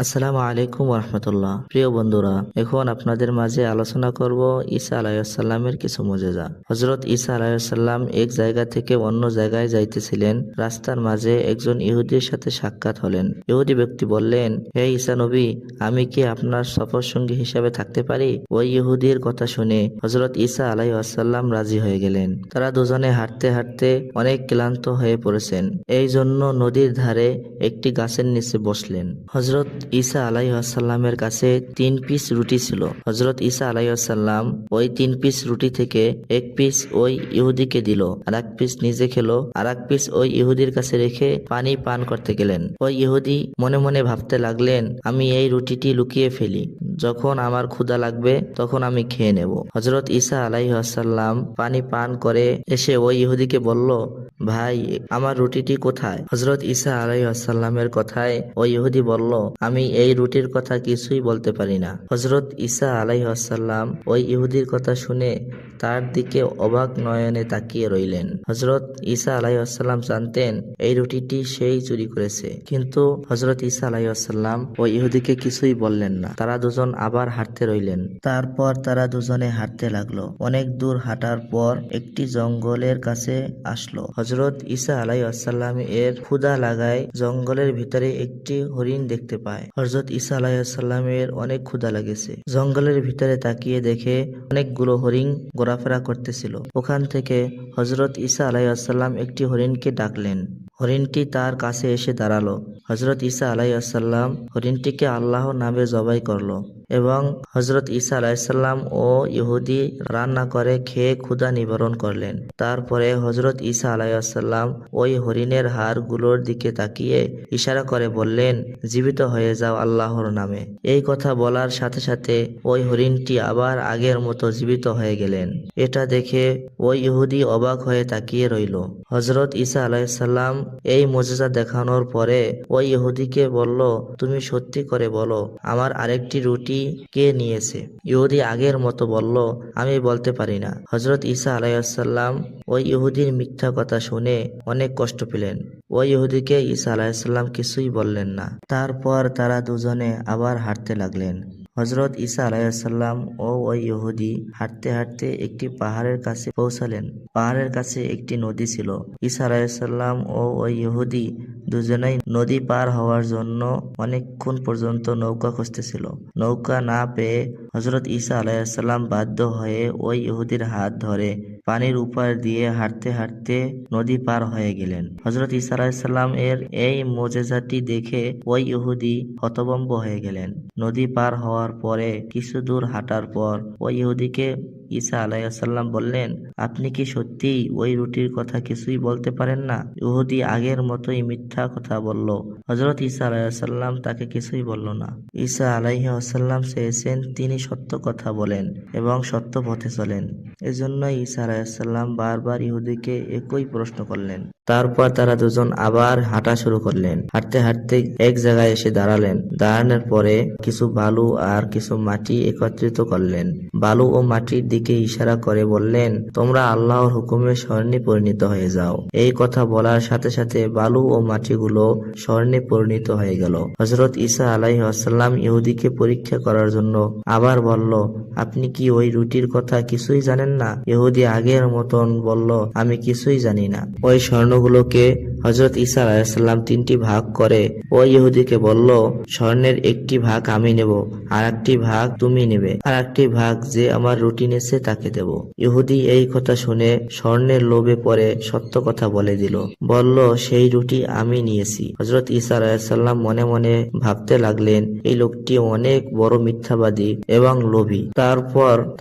আসসালামু আলাইকুম রহমতুল্লাহ। প্রিয় বন্ধুরা, এখন আপনাদের মাঝে আলোচনা করব ঈসা আলাইসাল্লামের কিছু মুজিজা। হযরত ঈসা আলাইসাল্লাম এক জায়গা থেকে অন্য জায়গায় যাইতেছিলেন। রাস্তার মাঝে একজন ইহুদির সাথে সাক্ষাৎ হলেন। ইহুদি ব্যক্তি বললেন, হে ঈসা নবী, আমি কি আপনার সফর সঙ্গী হিসাবে থাকতে পারি? ওই ইহুদির কথা শুনে হযরত ঈসা আলাইসাল্লাম রাজি হয়ে গেলেন। তারা দুজনে হাঁটতে হাঁটতে অনেক ক্লান্ত হয়ে পড়েছেন, এই জন্য নদীর ধারে একটি গাছের নিচে বসলেন। হযরত ঈসা আলাইসাল্লামের কাছে 3 পিস রুটি ছিল। হযরত ঈসা আলাইসাল্লাম ওই 3 পিস রুটি থেকে 1 পিস ওই ইহুদিকে দিল, আর 1 পিস নিজে খেলো, আর 1 পিস ওই ইহুদির কাছে রেখে পানি পান করতে গেলেন। ওই ইহুদি মনে মনে ভাবতে লাগলেন, আমি এই রুটিটি লুকিয়ে ফেলি, যখন আমার ক্ষুধা লাগবে তখন আমি খেয়ে নেব। হযরত ঈসা আলাইসাল্লাম পানি পান করে এসে ওই ইহুদিকে বলল, ভাই, আমার রুটিটি কোথায়? হযরত ঈসা আলাইসাল্লামের কথায় ওই ইহুদি বলল, আমি এই রুটির কথা কিছুই বলতে পারি না। হযরত ঈসা আলাইসাল্লাম ওই ইহুদির কথা শুনে তার দিকে অবাক নয়নে তাকিয়ে রইলেন। হযরত ঈসা আলাইসাল্লাম জানতেন এই রুটিটি সেই চুরি করেছে, কিন্তু হযরত ঈসা আলাইসাল্লাম ওই ইহুদিকে কিছুই বললেন না। তারা দুজন আবার হাঁটতে রইলেন। তারপর তারা দুজনে হাঁটতে লাগলো। অনেক দূর হাঁটার পর একটি জঙ্গলের কাছে আসলো। হযরত ঈসা আলাইসাল্লাম এর ক্ষুধা লাগায় জঙ্গলের ভিতরে একটি হরিণ দেখতে পায়। হযরত ঈসা আলাইসাল্লামের অনেক ক্ষুধা লেগেছে। জঙ্গলের ভিতরে তাকিয়ে দেখে অনেকগুলো হরিণ ঘোরাফেরা করতেছিল। ওখান থেকে হযরত ঈসা আলাইসাল্লাম একটি হরিণকে ডাকলেন। হরিণটি তার কাছে এসে দাঁড়ালো। হযরত ঈসা আলাইসাল্লাম হরিণটিকে আল্লাহর নামে জবাই করলো এবং হযরত ঈসা আলাইসাল্লাম ও ইহুদি রান্না করে খেয়ে ক্ষুধা নিবারণ করলেন। তারপরে হযরত ঈসা আলাইসাল্লাম ওই হরিণের হাড়গুলোর দিকে তাকিয়ে ইশারা করে বললেন, জীবিত হয়ে যাও আল্লাহর নামে। এই কথা বলার সাথে সাথে ওই হরিণটি আবার আগের মতো জীবিত হয়ে গেলেন। এটা দেখে ওই ইহুদি অবাক হয়ে তাকিয়ে রইল। হযরত ঈসা আলাইসাল্লাম এই মুজিজা দেখানোর পরে ওই ইহুদিকে বলল, তুমি সত্যি করে বলো, আমার আরেকটি রুটি কে নিয়েছে? ইহুদি আগের মতো বলল, আমি বলতে পারি না। হযরত ঈসা আলাইসাল্লাম ওই ইহুদির মিথ্যা কথা শুনে অনেক কষ্ট পেলেন। ওই ইহুদিকে ঈসা আলাইসাল্লাম কিছুই বললেন না। তারপর তারা দুজনে আবার হাঁটতে লাগলেন। হযরত ঈসা আলাইসাল্লাম ও ওই ইহুদি হাঁটতে হাঁটতে একটি পাহাড়ের কাছে পৌঁছালেন। পাহাড়ের কাছে একটি নদী ছিল। ঈসা আলাইসাল্লাম ও ওই ইহুদি দুজনেই নদী পার হওয়ার জন্য অনেকক্ষণ পর্যন্ত নৌকা খুঁজতেছিল। নৌকা না পেয়ে হযরত ঈসা আলাইসাল্লাম বাধ্য হয়ে ওই ইহুদির হাত ধরে পানির উপর দিয়ে হাঁটতে হাঁটতে নদী পার হয়ে গেলেন। হযরত ঈসা আলাইসাল্লাম এর এই মুজিজাটি দেখে ওই ইহুদি হতভম্ব হয়ে গেলেন। নদী পার হওয়ার পরে কিছু দূর হাঁটার পর ওই ইহুদিকে ঈসা আলাইসাল্লাম বললেন, আপনি কি সত্যিই ওই রুটির কথা কিছুই বলতে পারেন না? ইহুদি আগের মতোই মিথ্যা কথা বলল। হযরত ঈসা আলাইসাল্লাম তাকে কিছুই বলল না। ঈসা আলাইসাল্লাম চেয়েছেন তিনি সত্য কথা বলেন এবং সত্য পথে চলেন। এজন্য ঈসা আলাইসাল্লাম বারবার ইহুদিকে একই প্রশ্ন করলেন। তারপর তারা দুজন আবার হাঁটা শুরু করলেন। হাঁটতে হাঁটতে এক জায়গায় এসে দাঁড়ালেন। দাঁড়ানোর পরে কিছু বালু আর কিছু মাটি একত্রিত করলেন। বালু ও মাটির দিকে ইশারা করে বললেন, তোমরা আল্লাহর হুকুমে স্বর্ণে পরিণত হয়ে যাও। এই কথা বলার সাথে সাথে বালু ও মাটিগুলো স্বর্ণে পরিণত হয়ে গেল। হযরত ঈসা আলাইহিসসালাম ইহুদিকে পরীক্ষা করার জন্য আবার বলল, আপনি কি ওই রুটির কথা কিছুই জানেন না? ইহুদি আগের মতন বলল, আমি কিছুই জানি না। ওই স্বর্ণগুলোকে হযরত ঈসা আলাইহিসসালাম 3টি ভাগ করে ওই ইহুদিকে বলল, স্বর্ণের একটি ভাগ আমি নেব, আর একটি ভাগ তুমি নেবে, আর একটি ভাগ যে আমার রুটি নেছে তাকে দেব। ইহুদি এই কথা শুনে স্বর্ণের লোভে পড়ে সত্য কথা বলে দিল, বলল, সেই রুটি আমি নিয়েছি। হযরত ঈসা আলাইহিসসালাম মনে মনে ভাবতে লাগলেন, এই লোকটি অনেক বড় মিথ্যাবাদী এবং লোভী।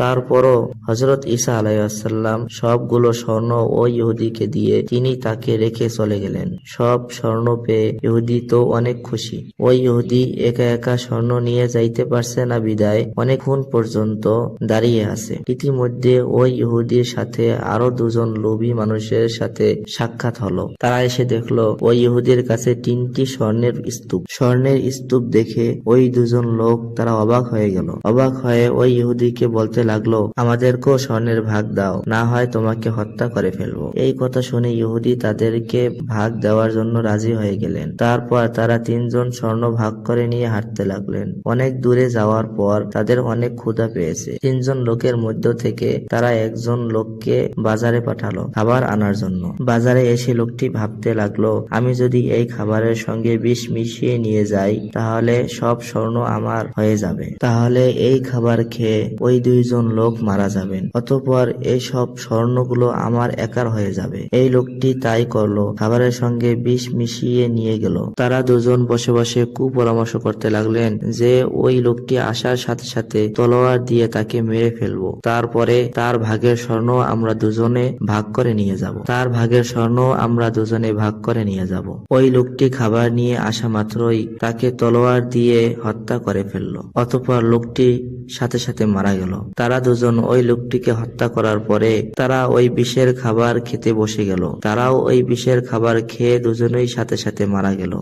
তারপরও হযরত ঈসা আলাইহিসসালাম সবগুলো স্বর্ণ ওই ইহুদিকে দিয়ে তিনি তাকে রেখে চলে গেলেন। সব স্বর্ণ পেয়ে ইহুদি তো অনেক খুশি। ওই ইহুদি একা একা স্বর্ণ নিয়ে যাইতে পারছে না বিদায় অনেকক্ষণ পর্যন্ত দাঁড়িয়ে আছে। ইতিমধ্যে ওই ইহুদির সাথে আরো দুজন লোভী মানুষের সাথে সাক্ষাৎ হলো। তারা এসে দেখলো ওই ইহুদির কাছে 3টি স্বর্ণের স্তূপ। স্বর্ণের স্তূপ দেখে ওই দুজন লোক তারা অবাক হয়ে গেল। অবাক হয়ে ওই ইহুদিকে বলতে লাগলো, আমাদেরকেও স্বর্ণের ভাগ দাও, না হয় তোমাকে হত্যা করে ফেলবো। এই কথা শুনে ইহুদি তার তাদেরকে ভাগ দেওয়ার জন্য রাজি হয়ে গেলেন। তারপর তারা 3 জন স্বর্ণ ভাগ করে নিয়ে হাঁটতে লাগলেন। অনেক দূরে যাওয়ার পর তাদের অনেক ক্ষুধা পেয়েছে। 3 জন লোকের মধ্য থেকে তারা একজন লোককে বাজারে পাঠালো খাবার আনার জন্য। বাজারে এসে লোকটি ভাবতে লাগলো, আমি যদি এই খাবারের সঙ্গে বিষ মিশিয়ে নিয়ে যাই তাহলে সব স্বর্ণ আমার হয়ে যাবে, তাহলে এই খাবার খেয়ে ওই 2 জন লোক মারা যাবেন, অতঃপর এই সব স্বর্ণগুলো আমার একার হয়ে যাবে। এই লোকটি তাই করলো, খাবারের সঙ্গে বিষ মিশিয়ে নিয়ে গেল। তারা 2 জন বসে বসে কুপরামর্শ করতে লাগলেন যে ওই লোকটি আসার সাথে সাথে তলোয়ার দিয়ে তাকে মেরে ফেলবো, তারপরে তার ভাগের স্বর্ণ আমরা 2জনে ভাগ করে নিয়ে যাব। ওই লোকটি খাবার নিয়ে আসা মাত্রই তাকে তলোয়ার দিয়ে হত্যা করে ফেললো, অতঃপর লোকটি সাথে সাথে মারা গেল। তারা 2জন ওই লোকটিকে হত্যা করার পরে তারা ওই বিষের খাবার খেতে বসে গেল। তারাও ওই বিষের খাবার খেয়ে 2জনেই সাথে সাথে মারা গেল।